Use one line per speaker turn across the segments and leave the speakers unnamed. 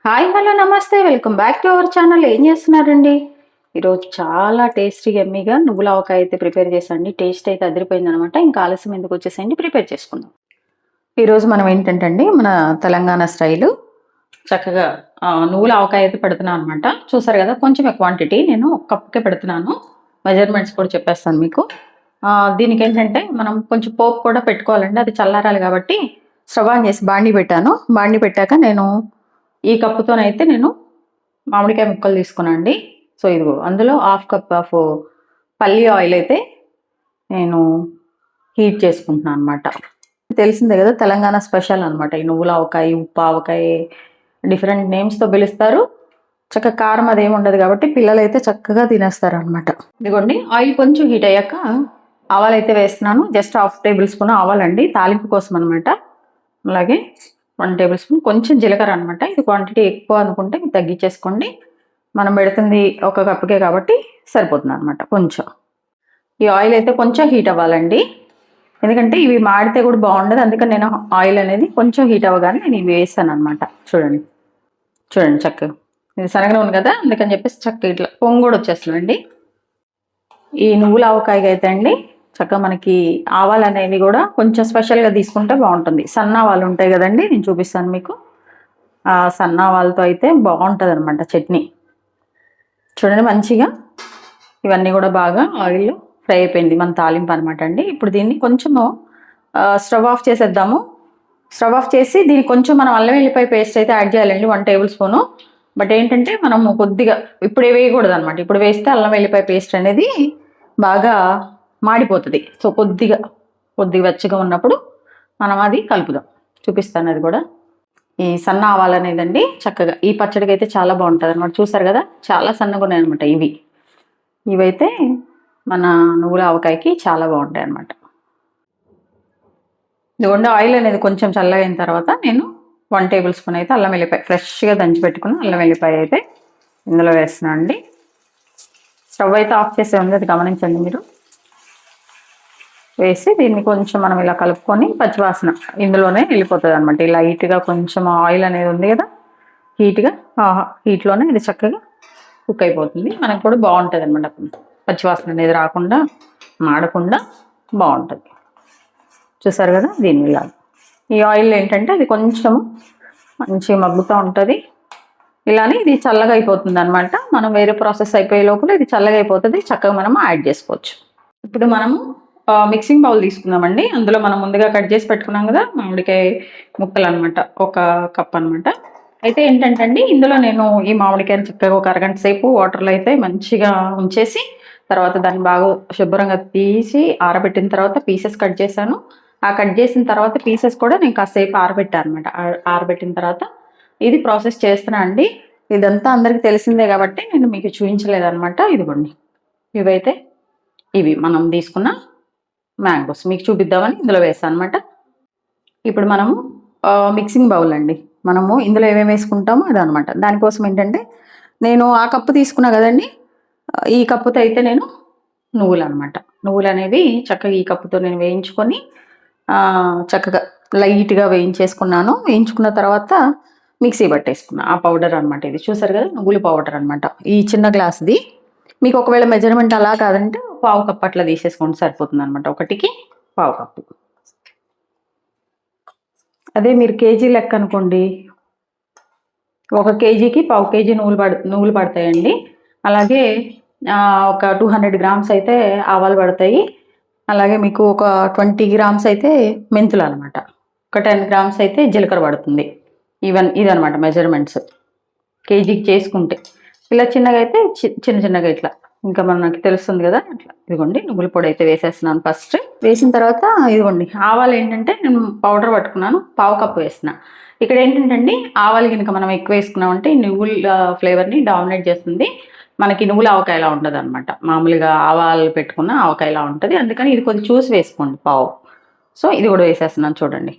Hi hello నమస్తే welcome back to our channel. ఏం చేస్తున్నారండి? ఈరోజు చాలా టేస్టీగా ఎమ్మీగా నువ్వుల ఆవకాయ అయితే ప్రిపేర్ చేసండి. టేస్ట్ అయితే అదిరిపోయింది అనమాట. ఇంకా ఆలస్యం ఎందుకు, వచ్చేసేయండి ప్రిపేర్ చేసుకుందాం. ఈరోజు మనం ఏంటంటే అండి, మన తెలంగాణ స్టైలు చక్కగా నువ్వుల ఆవకాయ అయితే పెడుతున్నాను అనమాట. చూసారు కదా, కొంచెం క్వాంటిటీ నేను ఒక కప్కే పెడుతున్నాను. మెజర్మెంట్స్ కూడా చెప్పేస్తాను మీకు. దీనికి ఏంటంటే మనం కొంచెం పోపు కూడా పెట్టుకోవాలండి. అది చల్లారాలి కాబట్టి స్టవ్ ఆన్ చేసి బాండీ పెట్టాను. బాండీ పెట్టాక నేను ఈ కప్పుతోనైతే నేను మామిడికాయ ముక్కలు తీసుకున్నాండి. సో ఇదిగో అందులో హాఫ్ కప్ ఆఫ్ పల్లి ఆయిల్ అయితే నేను హీట్ చేసుకుంటున్నాను అనమాట. తెలిసిందే కదా, తెలంగాణ స్పెషల్ అనమాట ఈ నువ్వుల ఆవకాయ, ఉప్పు ఆవకాయ, డిఫరెంట్ నేమ్స్తో పిలుస్తారు. చక్కగా కారం అదేమి ఉండదు కాబట్టి పిల్లలు అయితే చక్కగా తినేస్తారు అనమాట. ఇదిగోండి, ఆయిల్ కొంచెం హీట్ అయ్యాక ఆవాలు అయితే వేస్తున్నాను. జస్ట్ హాఫ్ టేబుల్ స్పూన్ ఆవాలండి, తాలింపు కోసం అనమాట. అలాగే 1 టేబుల్ స్పూన్ కొంచెం జీలకర్ర అనమాట. ఇది క్వాంటిటీ ఎక్కువ అనుకుంటే మీరు తగ్గించేసుకోండి. మనం పెడుతుంది ఒక కప్పుకే కాబట్టి సరిపోతుంది అనమాట. కొంచెం ఈ ఆయిల్ అయితే కొంచెం హీట్ అవ్వాలండి, ఎందుకంటే ఇవి మాడితే కూడా బాగుండదు. అందుకని నేను ఆయిల్ అనేది కొంచెం హీట్ అవ్వగానే నేను ఇవి వేస్తాను అనమాట. చూడండి చూడండి చక్కగా ఇది శనగ నూనె కదా, అందుకని చెప్పేసి చక్కగా ఇట్లా పొంగు కూడా వచ్చేస్తుందండి. ఈ నువ్వుల ఆవకాయకి అయితే అండి చక్కగా మనకి ఆవాలు అనేవి కూడా కొంచెం స్పెషల్గా తీసుకుంటే బాగుంటుంది. సన్న ఆవాలు ఉంటాయి కదండి, నేను చూపిస్తాను మీకు. ఆ సన్న ఆవాలతో అయితే బాగుంటుంది అనమాట చట్నీ. చూడండి మంచిగా ఇవన్నీ కూడా బాగా ఆయిల్లో ఫ్రై అయిపోయింది మన తాలింపు అనమాట అండి. ఇప్పుడు దీన్ని కొంచెము స్టవ్ ఆఫ్ చేసేద్దాము. స్టవ్ ఆఫ్ చేసి దీనికి కొంచెం మనం అల్లం వెల్లిపాయ పేస్ట్ అయితే యాడ్ చేయాలండి, 1 టేబుల్ స్పూను. బట్ ఏంటంటే మనము కొద్దిగా ఇప్పుడు వేయకూడదు అనమాట. ఇప్పుడు వేస్తే అల్లం వెల్లిపాయ పేస్ట్ అనేది బాగా మాడిపోతుంది. సో కొద్దిగా వెచ్చగా ఉన్నప్పుడు మనం అది కలుపుదాం. చూపిస్తాను అది కూడా. ఈ సన్న ఆవాలు అనేదండి చక్కగా ఈ పచ్చడికి అయితే చాలా బాగుంటుంది అనమాట. చూసారు కదా, చాలా సన్నగా ఉన్నాయి అనమాట. ఇవైతే మన నువ్వుల ఆవకాయకి చాలా బాగుంటాయి అనమాట. ఇదిగోండి, ఆయిల్ అనేది కొంచెం చల్లగా అయిన తర్వాత నేను 1 టేబుల్ స్పూన్ అయితే అల్లం వెల్లిపాయ ఫ్రెష్గా దంచి పెట్టుకున్న అల్లం వెల్లిపాయ అయితే ఇందులో వేస్తున్నాను అండి. స్టవ్ అయితే ఆఫ్ చేసే ఉంది, అది గమనించండి మీరు. వేసి దీన్ని కొంచెం మనం ఇలా కలుపుకొని పచ్చివాసన ఇందులోనే వెళ్ళిపోతుంది అనమాట. ఇలా లైట్గా కొంచెం ఆయిల్ అనేది ఉంది కదా, హీట్లోనే ఇది చక్కగా కుక్ అయిపోతుంది. మనకు కూడా బాగుంటుంది అనమాట. పచ్చివాసన అనేది రాకుండా, మాడకుండా బాగుంటుంది. చూసారు కదా, దీనిలా ఈ ఆయిల్ ఏంటంటే అది కొంచెం మంచిగా మగ్గుతూ ఉంటుంది. ఇలానే ఇది చల్లగా అయిపోతుంది అనమాట. మనం వేరే ప్రాసెస్ అయిపోయే లోపల ఇది చల్లగా అయిపోతుంది. చక్కగా మనం యాడ్ చేసుకోవచ్చు. ఇప్పుడు మనము మిక్సింగ్ బౌల్ తీసుకుందామండి. అందులో మనం ముందుగా కట్ చేసి పెట్టుకున్నాం కదా మామిడికాయ ముక్కలు అనమాట, 1 కప్ అనమాట. అయితే ఏంటంటే అండి, ఇందులో నేను ఈ మామిడికాయని చక్కగా ఒక అరగంట సేపు వాటర్లో అయితే మంచిగా ఉంచేసి తర్వాత దాన్ని బాగా శుభ్రంగా తీసి ఆరబెట్టిన తర్వాత పీసెస్ కట్ చేశాను. ఆ కట్ చేసిన తర్వాత పీసెస్ కూడా నేను కాసేపు ఆరబెట్టాను అనమాట. ఆరబెట్టిన తర్వాత ఇది ప్రాసెస్ చేస్తున్నా అండి. ఇదంతా అందరికి తెలిసిందే కాబట్టి నేను మీకు చూపించలేదన్నమాట. ఇదిగోండి, ఇవైతే ఇవి మనం తీసుకున్న మ్యాంగోస్ మీకు చూపిద్దామని ఇందులో వేసాను అనమాట. ఇప్పుడు మనము మిక్సింగ్ బౌల్ అండి, మనము ఇందులో ఏమేమి వేసుకుంటామో అదనమాట. దానికోసం ఏంటంటే నేను ఆ కప్పు తీసుకున్నా కదండి, ఈ కప్పుతో అయితే నేను నువ్వులు అనమాట. నువ్వులు అనేవి చక్కగా ఈ కప్పుతో నేను వేయించుకొని చక్కగా లైట్గా వేయించేసుకున్నాను. వేయించుకున్న తర్వాత మిక్సీ పట్టేసుకున్నాను ఆ పౌడర్ అనమాట. ఇది చూసారు కదా, నువ్వుల పౌడర్ అనమాట. ఈ చిన్న గ్లాస్ది. మీకు ఒకవేళ మెజర్మెంట్ అలా కాదంటే 1/4 కప్ అట్లా తీసేసుకుంటే సరిపోతుంది అనమాట. 1కి 1/4 కప్పు. అదే మీరు కేజీ లెక్క అనుకోండి, 1 కేజీకి 1/4 కేజీ నువ్వులు పడతాయండి. అలాగే ఒక 200 గ్రామ్స్ అయితే ఆవాలు పడతాయి. అలాగే మీకు ఒక 20 గ్రామ్స్ అయితే మెంతులు అనమాట. ఒక 10 గ్రామ్స్ అయితే జీలకర్ర పడుతుంది. ఇదనమాట మెజర్మెంట్స్ కేజీకి చేసుకుంటే. ఇలా చిన్నగా అయితే చిన్నగా ఇట్లా ఇంకా మనకి తెలుస్తుంది కదా అట్లా. ఇదిగోండి, నువ్వుల పొడి అయితే వేసేస్తున్నాను. ఫస్ట్ వేసిన తర్వాత ఇదిగోండి ఆవాలు ఏంటంటే నేను పౌడర్ పట్టుకున్నాను, 1/4 కప్పు వేస్తున్నా. ఇక్కడ ఏంటంటే అండి, ఆవాలు కనుక మనం ఎక్కువ వేసుకున్నామంటే నువ్వుల ఫ్లేవర్ని డామినేట్ చేస్తుంది. మనకి నువ్వుల ఆవకాయలా ఉంటుంది అనమాట. మామూలుగా ఆవాలు పెట్టుకున్న ఆవకాయలా ఉంటుంది. అందుకని ఇది కొంచెం చూసి వేసుకోండి, 1/4. సో ఇది కూడా వేసేస్తున్నాను చూడండి.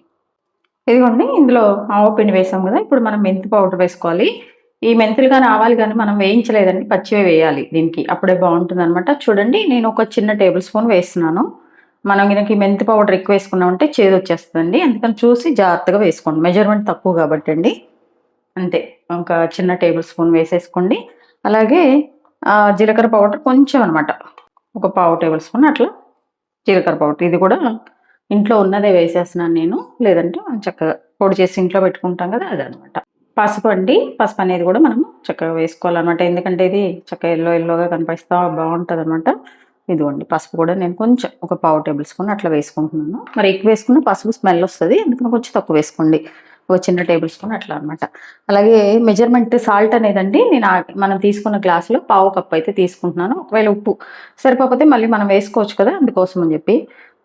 ఇదిగోండి, ఇందులో ఆవపిండి వేసాం కదా, ఇప్పుడు మనం మెంతి పౌడర్ వేసుకోవాలి. ఈ మెంతులు కానీ ఆవాలు కానీ మనం వేయించలేదండి, పచ్చివే వేయాలి దీనికి, అప్పుడే బాగుంటుంది అనమాట. చూడండి, నేను ఒక చిన్న టేబుల్ స్పూన్ వేస్తున్నాను. మనం కనుక ఈ మెంతి పౌడర్ ఎక్కువ వేసుకున్నామంటే చేదు వచ్చేస్తుందండి. అందుకని చూసి జాగ్రత్తగా వేసుకోండి, మెజర్మెంట్ తక్కువ కాబట్టి అండి. అంతే. ఒక చిన్న టేబుల్ స్పూన్ వేసేసుకోండి. అలాగే జీలకర్ర పౌడర్ కొంచెం అనమాట. ఒక పావు టేబుల్ స్పూన్ అట్లా జీలకర్ర పౌడర్. ఇది కూడా ఇంట్లో ఉన్నదే వేసేస్తున్నాను నేను. లేదంటే మనం చక్కగా పొడి చేసి ఇంట్లో పెట్టుకుంటాం కదా, అదనమాట. పసుపు అండి. పసుపు అనేది కూడా మనం చక్కగా వేసుకోవాలన్నమాట. ఎందుకంటే ఇది చక్కగా ఎల్లోగా కనిపిస్తా బాగుంటుందన్నమాట. ఇదిగోండి పసుపు కూడా నేను కొంచెం ఒక పావు టేబుల్ స్పూన్ అట్లా వేసుకుంటున్నాను. మరి ఎక్కువ వేసుకున్న పసుపు స్మెల్ వస్తుంది, అందుకని కొంచెం తక్కువ వేసుకోండి. ఒక చిన్న టేబుల్ స్పూన్ అట్లా అనమాట. అలాగే మెజర్మెంట్ సాల్ట్ అనేదండి నేను మనం తీసుకున్న గ్లాసులో పావు కప్పు అయితే తీసుకుంటున్నాను. ఒకవేళ ఉప్పు సరిపోతే మళ్ళీ మనం వేసుకోవచ్చు కదా, అందుకోసం అని చెప్పి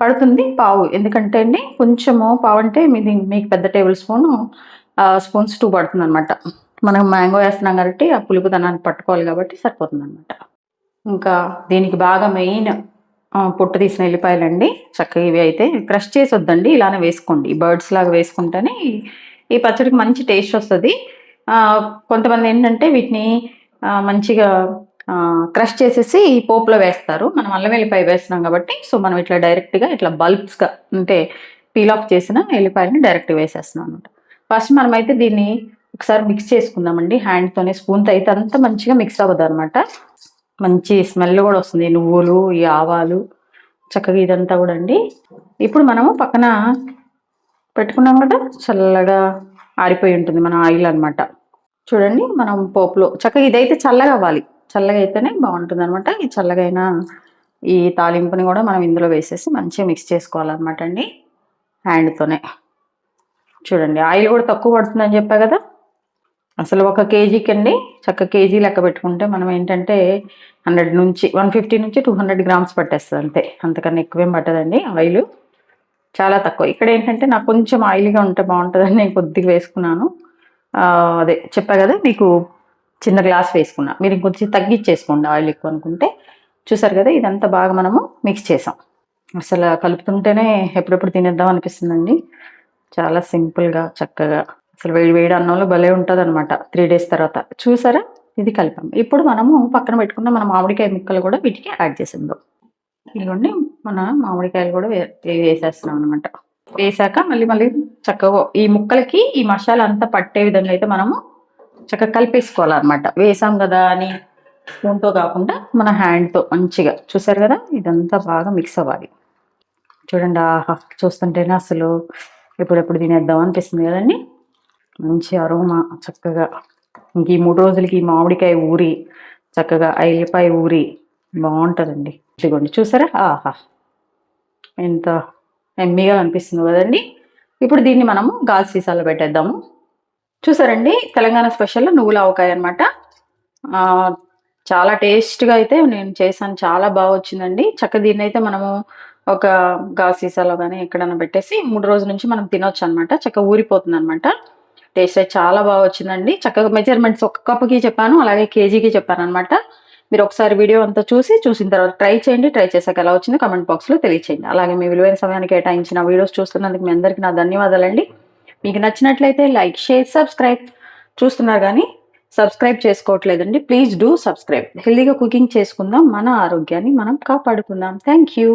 పడుతుంది పావు. ఎందుకంటే అండి కొంచెము పావు అంటే మీకు పెద్ద టేబుల్ స్పూన్స్ 2 పడుతుంది అనమాట. మనం మ్యాంగో వేస్తున్నాం కాబట్టి ఆ పులుపుదనాన్ని పట్టుకోవాలి కాబట్టి సరిపోతుంది అనమాట. ఇంకా దీనికి బాగా మెయిన్ పొట్టు తీసిన ఎల్లిపాయలండి. చక్కగా ఇవి అయితే క్రష్ చేసి వద్దండి, ఇలానే వేసుకోండి. బర్డ్స్ లాగా వేసుకుంటేనే ఈ పచ్చడికి మంచి టేస్ట్ వస్తుంది. కొంతమంది ఏంటంటే వీటిని మంచిగా క్రష్ చేసేసి ఈ పోపులో వేస్తారు. మనం అల్లం వెల్లిపాయ వేస్తున్నాం కాబట్టి సో మనం ఇట్లా డైరెక్ట్గా ఇట్లా బల్బ్స్గా అంటే పీల్ ఆఫ్ చేసిన ఎల్లిపాయలని డైరెక్ట్గా వేసేస్తున్నాం అనమాట. ఫస్ట్ మనమైతే దీన్ని ఒకసారి మిక్స్ చేసుకుందామండి. హ్యాండ్తోనే స్పూన్తో అయితే అంత మంచిగా మిక్స్ అవ్వదు అనమాట. మంచి స్మెల్ కూడా వస్తుంది. నువ్వులు, ఈ ఆవాలు, చక్కగా ఇదంతా కూడా అండి. ఇప్పుడు మనము పక్కన పెట్టుకున్నాం కదా, చల్లగా ఆరిపోయి ఉంటుంది మన ఆయిల్ అనమాట. చూడండి మనం పోపులో చక్కగా ఇదైతే చల్లగా అవ్వాలి. చల్లగా అయితేనే బాగుంటుంది అనమాట. ఈ చల్లగా అయినా ఈ తాలింపుని కూడా మనం ఇందులో వేసేసి మంచిగా మిక్స్ చేసుకోవాలన్నమాట అండి హ్యాండ్తోనే. చూడండి ఆయిల్ కూడా తక్కువ పడుతుందని చెప్పా కదా. అసలు 1 కేజీకి అండి చక్క కేజీ లెక్క పెట్టుకుంటే మనం ఏంటంటే 150 నుంచి 200 గ్రామ్స్ పట్టేస్తుంది అంతే. అంతకన్నా ఎక్కువేం పట్టదండి ఆయిల్, చాలా తక్కువ. ఇక్కడ ఏంటంటే నాకు కొంచెం ఆయిల్గా ఉంటే బాగుంటుందని నేను కొద్దిగా వేసుకున్నాను. అదే చెప్పా కదా మీకు, చిన్న గ్లాస్ వేసుకున్నా. మీరు ఇంకొంచెం తగ్గించేసుకోండి ఆయిల్ ఎక్కువ అనుకుంటే. చూసారు కదా ఇదంతా బాగా మనము మిక్స్ చేసాం. అసలు కలుపుతుంటేనే ఎప్పుడెప్పుడు తినేద్దాం అనిపిస్తుందండి. చాలా సింపుల్గా చక్కగా అసలు వేడి అన్నంలో భలే ఉంటుంది అనమాట 3 days తర్వాత. చూసారా ఇది కలిపాం. ఇప్పుడు మనము పక్కన పెట్టుకున్న మన మామిడికాయ ముక్కలు కూడా వీటికి యాడ్ చేసేద్దాం. ఇదిగోండి మన మామిడికాయలు కూడా వేసేస్తున్నాం అనమాట. వేసాక మళ్ళీ చక్కగా ఈ ముక్కలకి ఈ మసాలా అంతా పట్టే విధంగా అయితే మనము చక్కగా కలిపేసుకోవాలన్నమాట. వేసాం కదా అని స్పూన్తో కాకుండా మన హ్యాండ్తో మంచిగా. చూసారు కదా ఇదంతా బాగా మిక్స్ అవ్వాలి. చూడండి ఆహా, చూస్తుంటేనే అసలు ఎప్పుడెప్పుడు తినేద్దాం అనిపిస్తుంది కదండి. మంచి అరోమా చక్కగా. ఇంక ఈ 3 రోజులకి ఈ మామిడికాయ ఊరి చక్కగా ఎల్లిపాయ ఊరి బాగుంటుందండి. ఇదిగోండి చూసారా ఆహా ఎంత ఎమ్మీగా అనిపిస్తుంది కదండి. ఇప్పుడు దీన్ని మనము గాజు సీసాలో పెట్టేద్దాము. చూసారండి తెలంగాణ స్పెషల్ నువ్వుల ఆవకాయ అనమాట. చాలా టేస్ట్గా అయితే నేను చేశాను, చాలా బాగా వచ్చిందండి. చక్కగా దీన్ని అయితే మనము ఒక గాజు సీసాలో కానీ ఎక్కడైనా పెట్టేసి 3 రోజుల నుంచి మనం తినొచ్చు అనమాట. చక్కగా ఊరిపోతుంది అనమాట. టేస్ట్ అయితే చాలా బాగా వచ్చిందండి. చక్కగా మెజర్మెంట్స్ 1 కప్పుకి చెప్పాను, అలాగే కేజీకి చెప్పాను అనమాట. మీరు ఒకసారి వీడియో అంతా చూసిన తర్వాత ట్రై చేయండి. ట్రై చేశాక ఎలా వచ్చిందో కమెంట్ బాక్స్లో తెలియచేయండి. అలాగే మీ విలువైన సమయానికి కేటాయించిన వీడియోస్ చూస్తున్నందుకు మీ అందరికీ నా ధన్యవాదాలండి. మీకు నచ్చినట్లయితే లైక్, షేర్, సబ్స్క్రైబ్. చూస్తున్నారు కానీ సబ్స్క్రైబ్ చేసుకోవట్లేదండి. Please do subscribe. హెల్దీగా కుకింగ్ చేసుకుందాం, మన ఆరోగ్యాన్ని మనం కాపాడుకుందాం. Thank you.